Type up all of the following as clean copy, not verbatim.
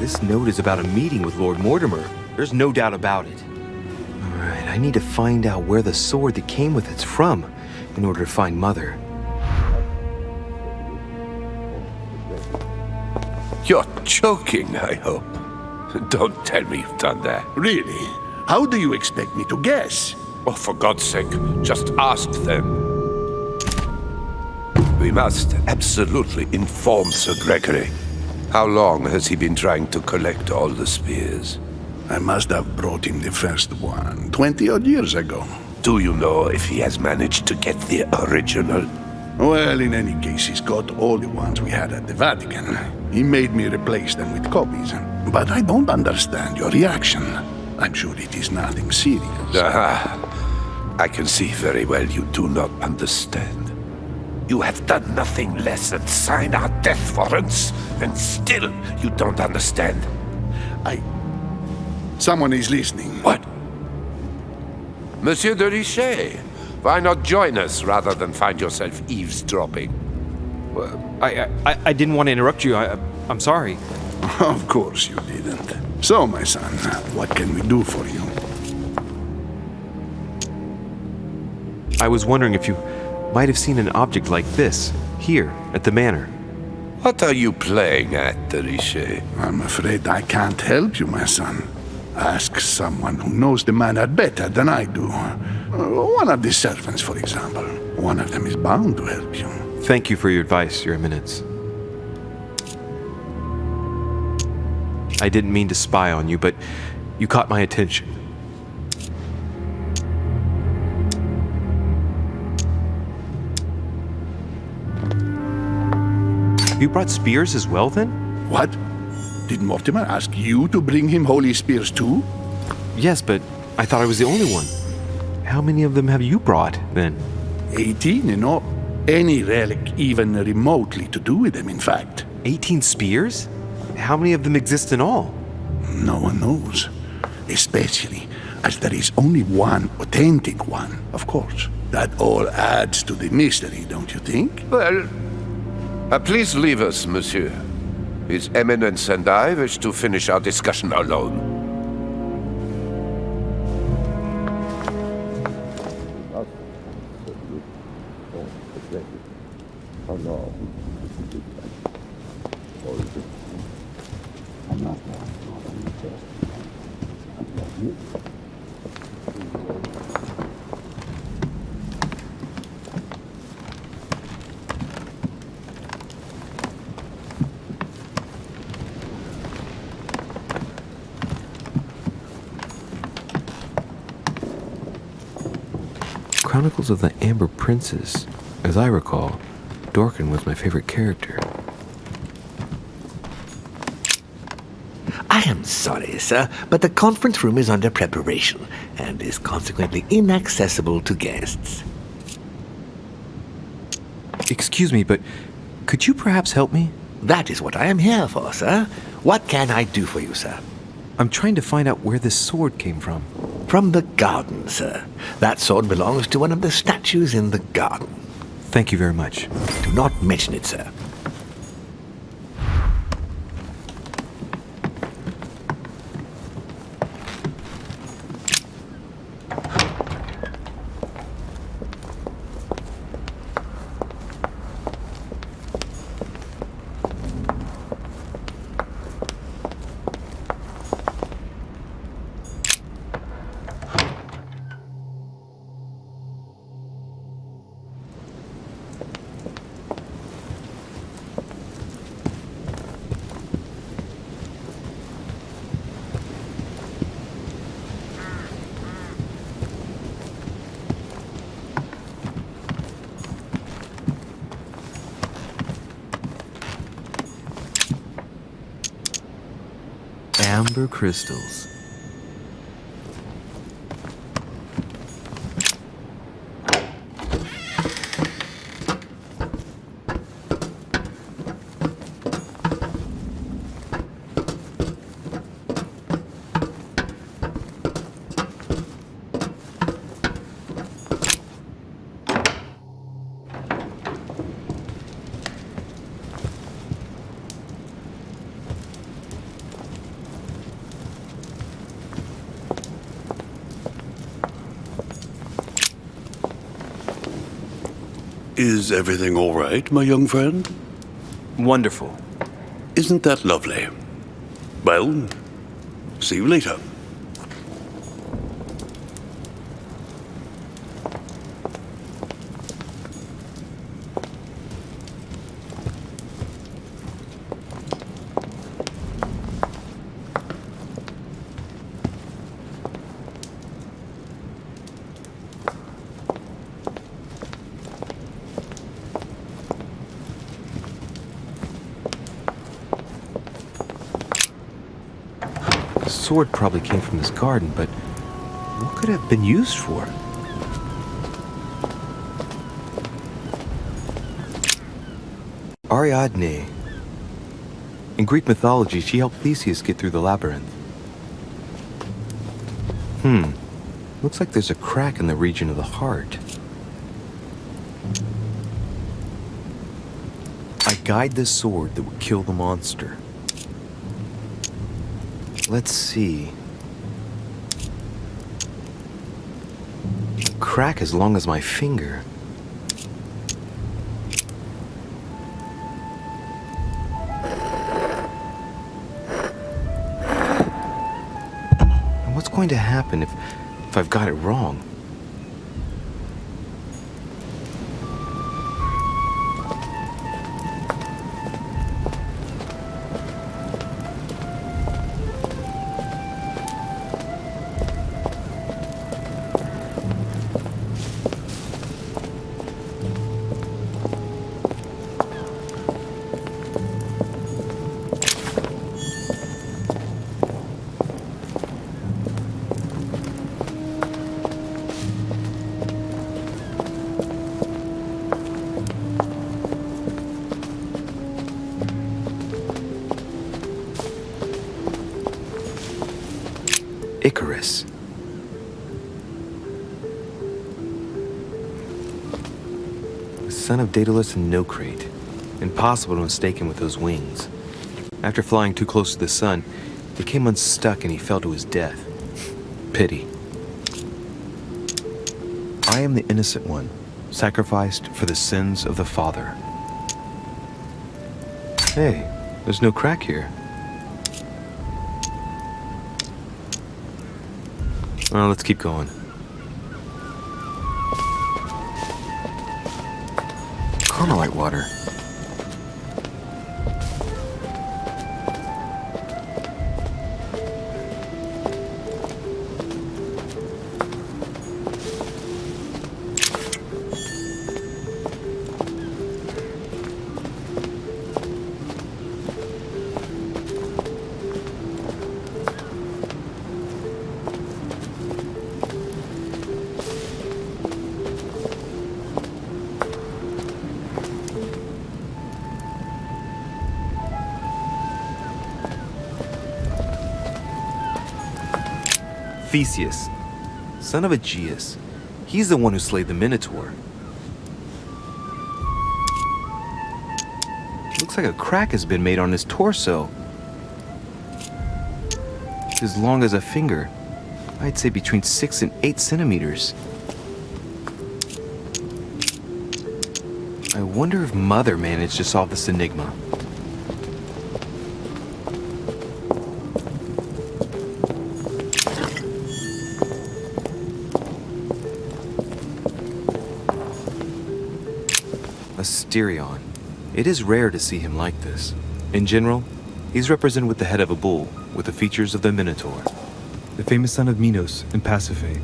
This note is about a meeting with Lord Mortimer. There's no doubt about it. Alright, I need to find out where the sword that came with it's from in order to find Mother. You're joking, I hope. Don't tell me you've done that. Really? How do you expect me to guess? Oh, for God's sake, just ask them. We must absolutely inform Sir Gregory. How long has he been trying to collect all the spears? I must have brought him the first one 20-odd years ago. Do you know if he has managed to get the original? Well, in any case, he's got all the ones we had at the Vatican. He made me replace them with copies. But I don't understand your reaction. I'm sure it is nothing serious. Aha! I can see very well you do not understand. You have done nothing less than sign our death warrants, and still you don't understand. Someone is listening. What? Monsieur de Richet, why not join us rather than find yourself eavesdropping? I didn't want to interrupt you. I'm sorry. Of course you didn't. So, my son, what can we do for you? I was wondering if you might have seen an object like this, here, at the manor. What are you playing at, de Richet? I'm afraid I can't help you, my son. Ask someone who knows the manor better than I do. One of the servants, for example. One of them is bound to help you. Thank you for your advice, Your Eminence. I didn't mean to spy on you, but you caught my attention. You brought spears as well, then? What? Did Mortimer ask you to bring him holy spears too? Yes, but I thought I was the only one. How many of them have you brought, then? 18 in all. Any relic even remotely to do with them, in fact. 18 spears? How many of them exist in all? No one knows. Especially as there is only one authentic one, of course. That all adds to the mystery, don't you think? Well, please leave us, monsieur. His Eminence and I wish to finish our discussion alone. Chronicles of the Amber Princess. As I recall, Dorkin was my favorite character. I am sorry, sir, but the conference room is under preparation and is consequently inaccessible to guests. Excuse me, but could you perhaps help me? That is what I am here for, sir. What can I do for you, sir? I'm trying to find out where this sword came from. From the garden, sir. That sword belongs to one of the statues in the garden. Thank you very much. Do not mention it, sir. Amber crystals. Is everything all right, my young friend? Wonderful. Isn't that lovely? Well, see you later. The sword probably came from this garden, but what could it have been used for? Ariadne. In Greek mythology, she helped Theseus get through the labyrinth. Looks like there's a crack in the region of the heart. I guide the sword that would kill the monster. Let's see. A crack as long as my finger. And what's going to happen if I've got it wrong? Icarus. The son of Daedalus and Nocrate. Impossible to mistake him with those wings. After flying too close to the sun, he came unstuck and he fell to his death. Pity. I am the innocent one, sacrificed for the sins of the father. Hey, there's no crack here. Well, let's keep going. Carmelite water. Theseus, son of Aegeus. He's the one who slayed the Minotaur. Looks like a crack has been made on his torso. It's as long as a finger. I'd say between 6 and 8 centimeters. I wonder if Mother managed to solve this enigma. Asterion. It is rare to see him like this. In general, he's represented with the head of a bull, with the features of the Minotaur. The famous son of Minos and Pasiphae.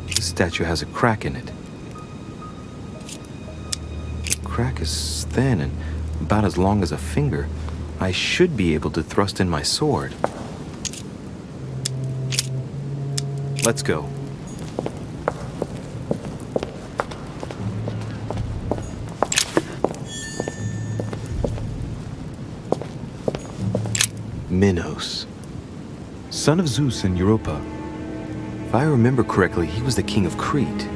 This statue has a crack in it. The crack is thin and about as long as a finger. I should be able to thrust in my sword. Let's go. Minos, son of Zeus and Europa. If I remember correctly, he was the king of Crete.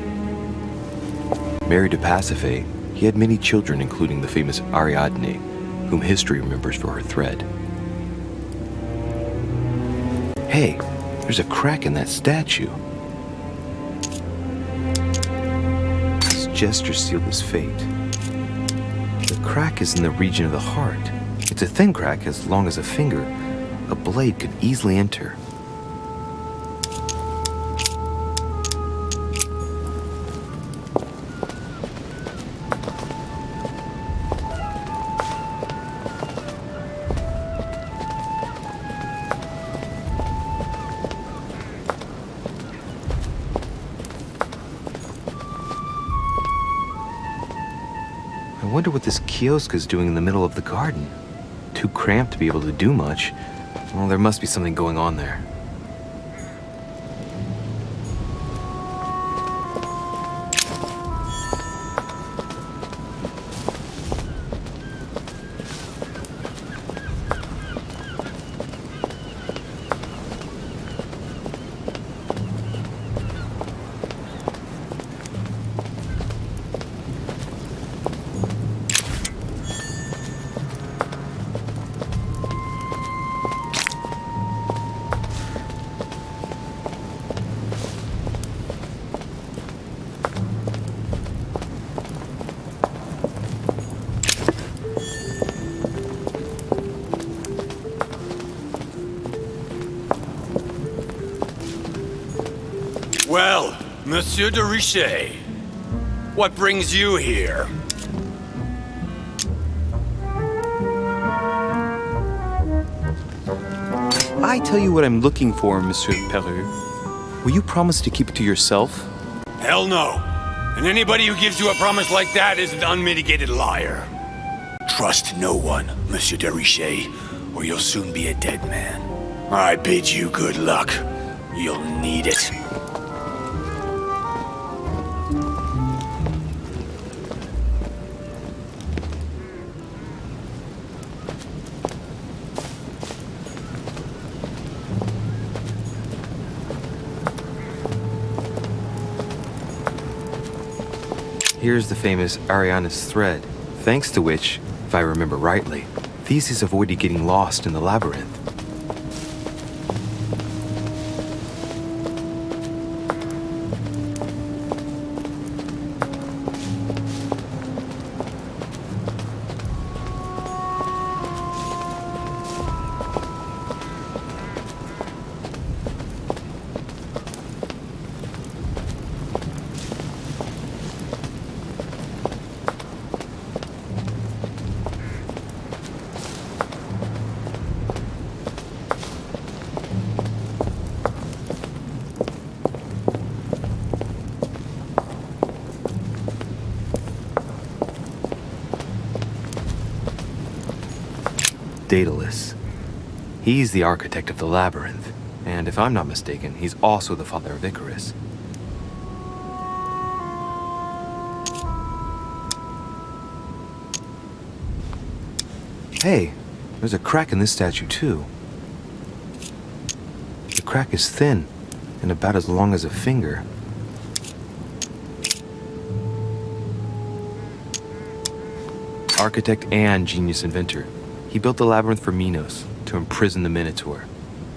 Married to Pasiphae, he had many children, including the famous Ariadne, whom history remembers for her thread. Hey, there's a crack in that statue. gesture sealed his fate. The crack is in the region of the heart. It's a thin crack as long as a finger. A blade could easily enter. I wonder what this kiosk is doing in the middle of the garden. Too cramped to be able to do much. Well, there must be something going on there. Well, Monsieur de Richet, what brings you here? I tell you what I'm looking for, Monsieur Peru. Will you promise to keep it to yourself? Hell no. And anybody who gives you a promise like that is an unmitigated liar. Trust no one, Monsieur de Richet, or you'll soon be a dead man. I bid you good luck. You'll need it. Here's the famous Ariana's thread, thanks to which, if I remember rightly, Theseus avoided getting lost in the labyrinth. Daedalus. He's the architect of the labyrinth, and if I'm not mistaken, he's also the father of Icarus. Hey, there's a crack in this statue too. The crack is thin and about as long as a finger. Architect and genius inventor. He built the labyrinth for Minos to imprison the Minotaur.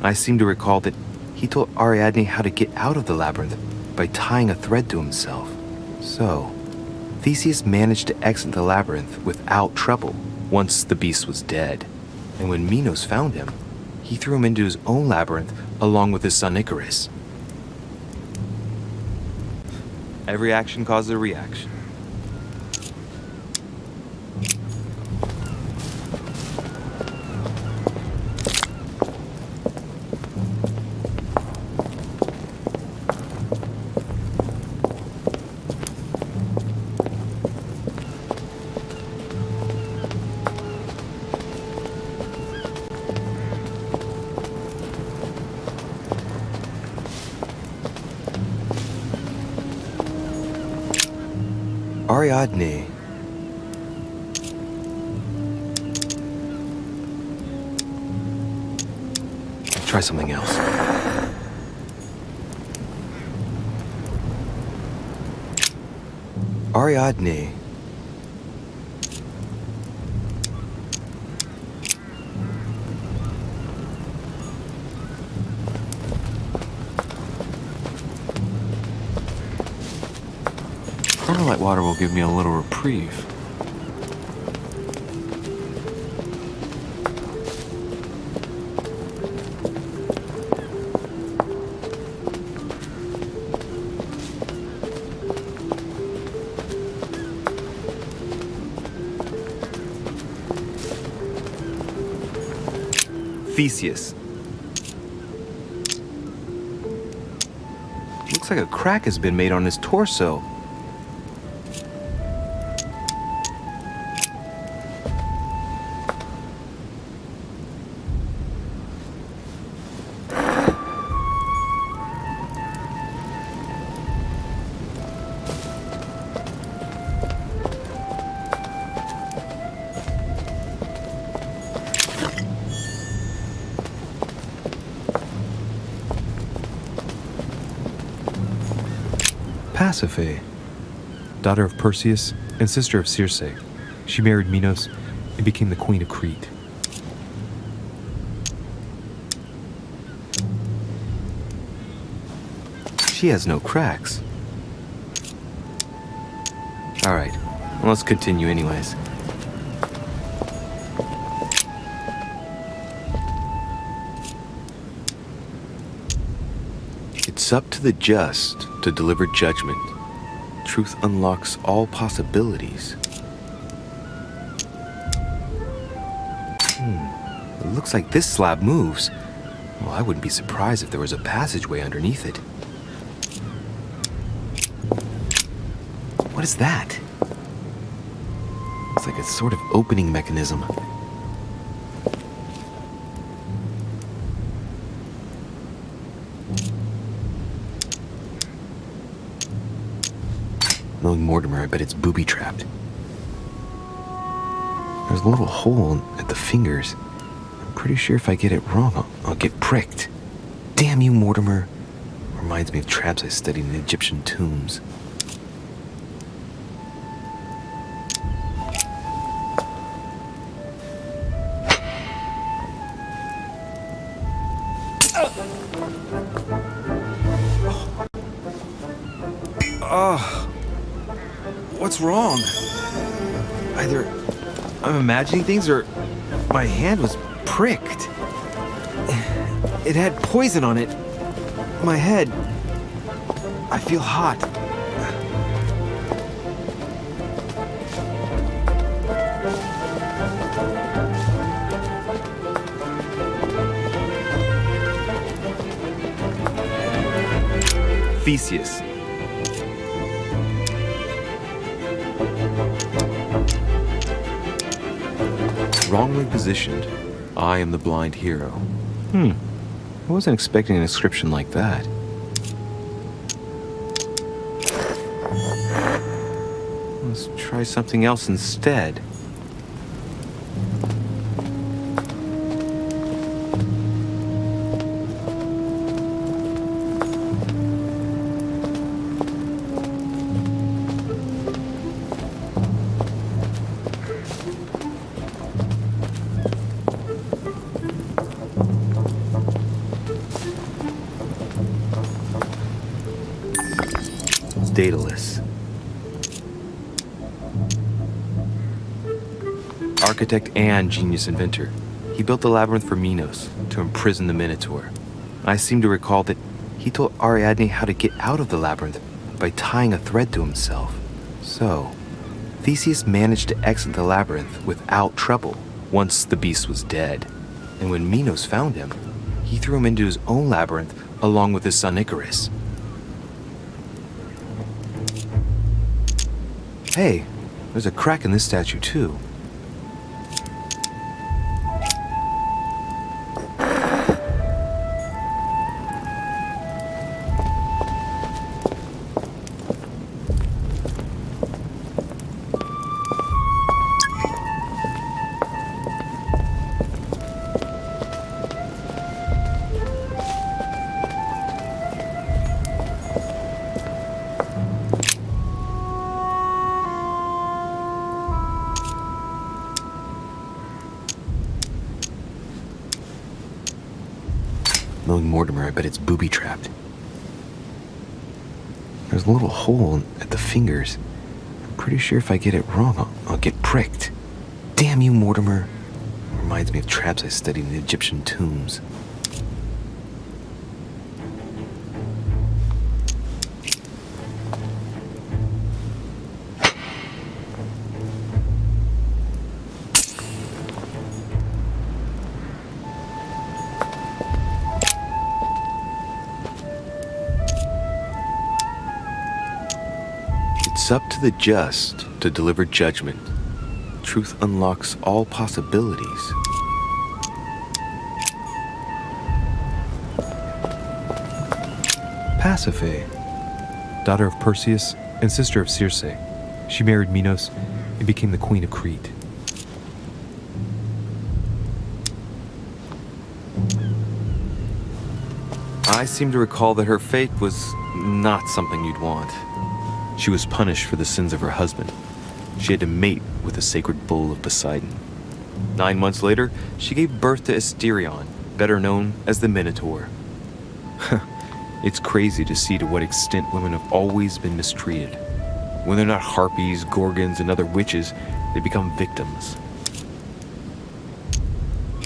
I seem to recall that he told Ariadne how to get out of the labyrinth by tying a thread to himself. So, Theseus managed to exit the labyrinth without trouble once the beast was dead. And when Minos found him, he threw him into his own labyrinth along with his son Icarus. Every action causes a reaction. Ariadne. Try something else. Ariadne. Starlight water will give me a little reprieve. Theseus. Looks like a crack has been made on his torso. Pasiphae, daughter of Perseus and sister of Circe. She married Minos and became the queen of Crete. She has no cracks. Alright, well, let's continue anyways. It's up to the just to deliver judgment. Truth unlocks all possibilities. It looks like this slab moves. Well, I wouldn't be surprised if there was a passageway underneath it. What is that? It's like a sort of opening mechanism. Knowing Mortimer, I bet it's booby-trapped. There's a little hole at the fingers. I'm pretty sure if I get it wrong, I'll get pricked. Damn you, Mortimer. Reminds me of traps I studied in Egyptian tombs. What's wrong? Either I'm imagining things or my hand was pricked. It had poison on it. My head. I feel hot. Theseus. Wrongly positioned. I am the blind hero. I wasn't expecting an inscription like that. Let's try something else instead. Daedalus. Architect and genius inventor, he built the labyrinth for Minos to imprison the Minotaur. I seem to recall that he told Ariadne how to get out of the labyrinth by tying a thread to himself. So, Theseus managed to exit the labyrinth without trouble once the beast was dead. And when Minos found him, he threw him into his own labyrinth along with his son Icarus. Hey, there's a crack in this statue too. Knowing Mortimer, I bet it's booby-trapped. There's a little hole at the fingers. Pretty sure if I get it wrong, I'll get pricked. Damn you, Mortimer. Reminds me of traps I studied in the Egyptian tombs. It's up to the just to deliver judgment. Truth unlocks all possibilities. Pasiphae, daughter of Perseus and sister of Circe. She married Minos and became the queen of Crete. I seem to recall that her fate was not something you'd want. She was punished for the sins of her husband. She had to mate with the sacred bull of Poseidon. 9 months later, she gave birth to Asterion, better known as the Minotaur. It's crazy to see to what extent women have always been mistreated. When they're not harpies, gorgons, and other witches, they become victims.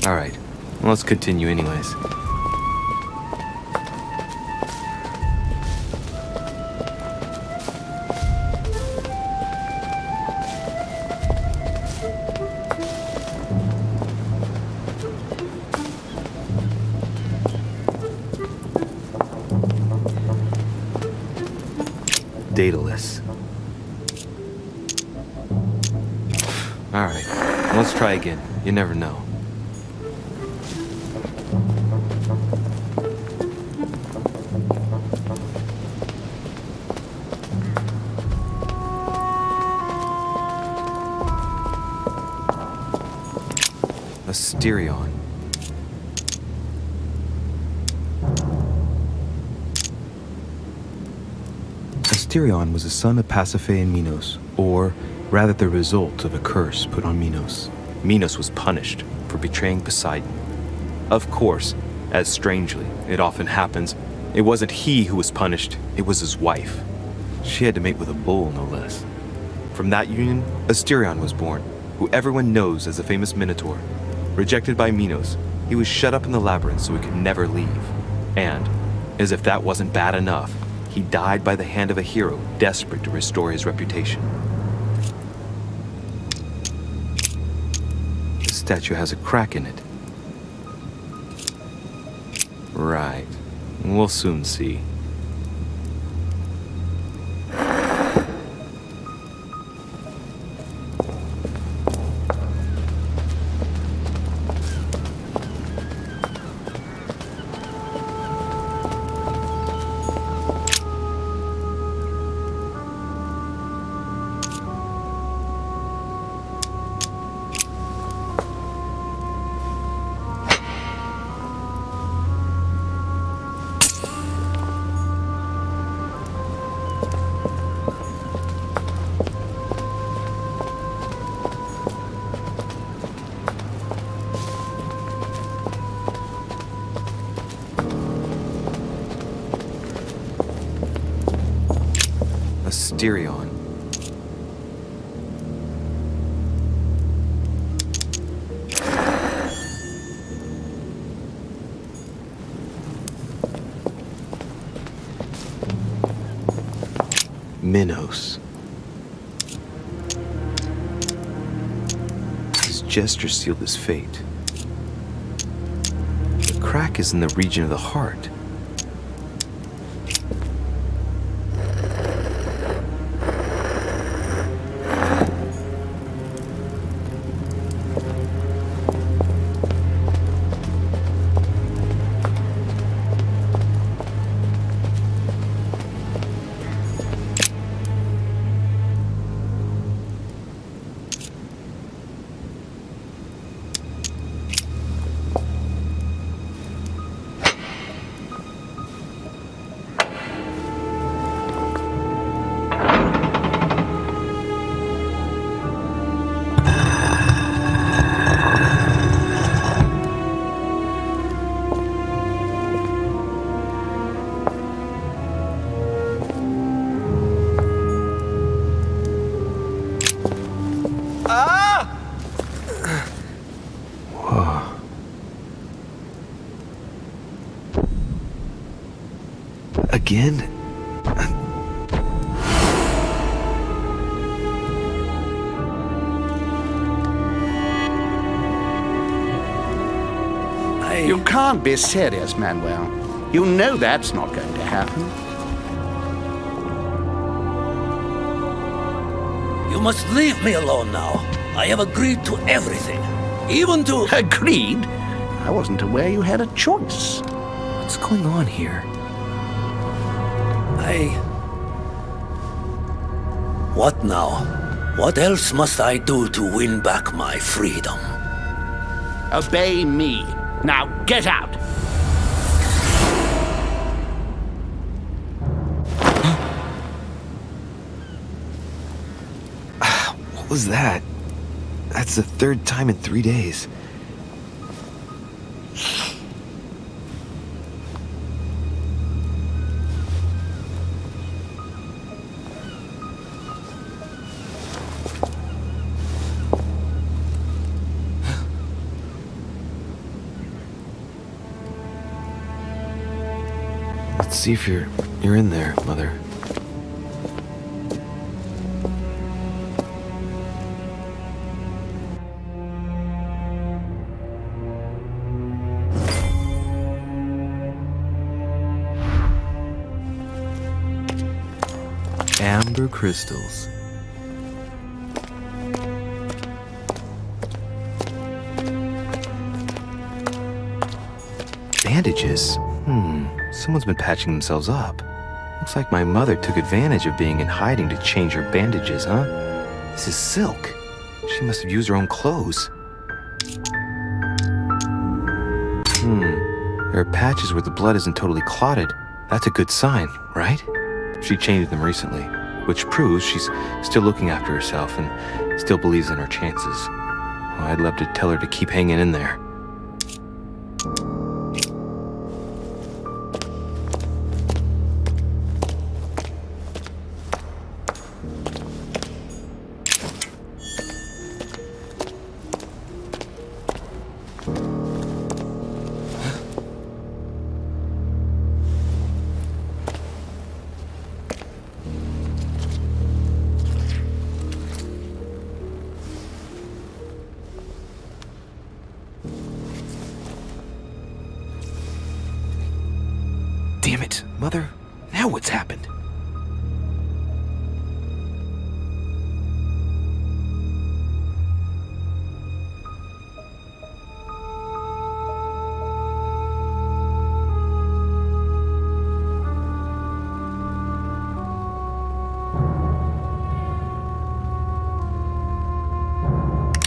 Alright, well, let's continue anyways. Daedalus. Alright, let's try again. You never know. Asterion. Asterion was a son of Pasiphae and Minos, or rather the result of a curse put on Minos. Minos was punished for betraying Poseidon. Of course, as strangely it often happens, it wasn't he who was punished, it was his wife. She had to mate with a bull, no less. From that union, Asterion was born, who everyone knows as the famous Minotaur. Rejected by Minos, he was shut up in the labyrinth so he could never leave. And, as if that wasn't bad enough, he died by the hand of a hero desperate to restore his reputation. The statue has a crack in it. Right. We'll soon see. Asterion. Minos. His gesture sealed his fate. The crack is in the region of the heart. again? You can't be serious, Manuel. You know that's not going to happen. You must leave me alone now. I have agreed to everything. Even to... Agreed? I wasn't aware you had a choice. What's going on here? What now? What else must I do to win back my freedom? Obey me. Now get out! What was that? That's the third time in 3 days. Let's see if you're in there, Mother. Amber crystals. Bandages? Someone's been patching themselves up. Looks like my mother took advantage of being in hiding to change her bandages, huh? This is silk. She must have used her own clothes. There are patches where the blood isn't totally clotted. That's a good sign, right? She changed them recently, which proves she's still looking after herself and still believes in her chances. Oh, I'd love to tell her to keep hanging in there. Damn it, Mother. Now what's happened?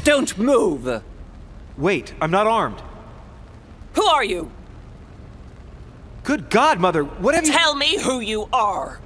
Don't move! Wait, I'm not armed. Who are you? Good God, Mother, what have you... Tell me who you are!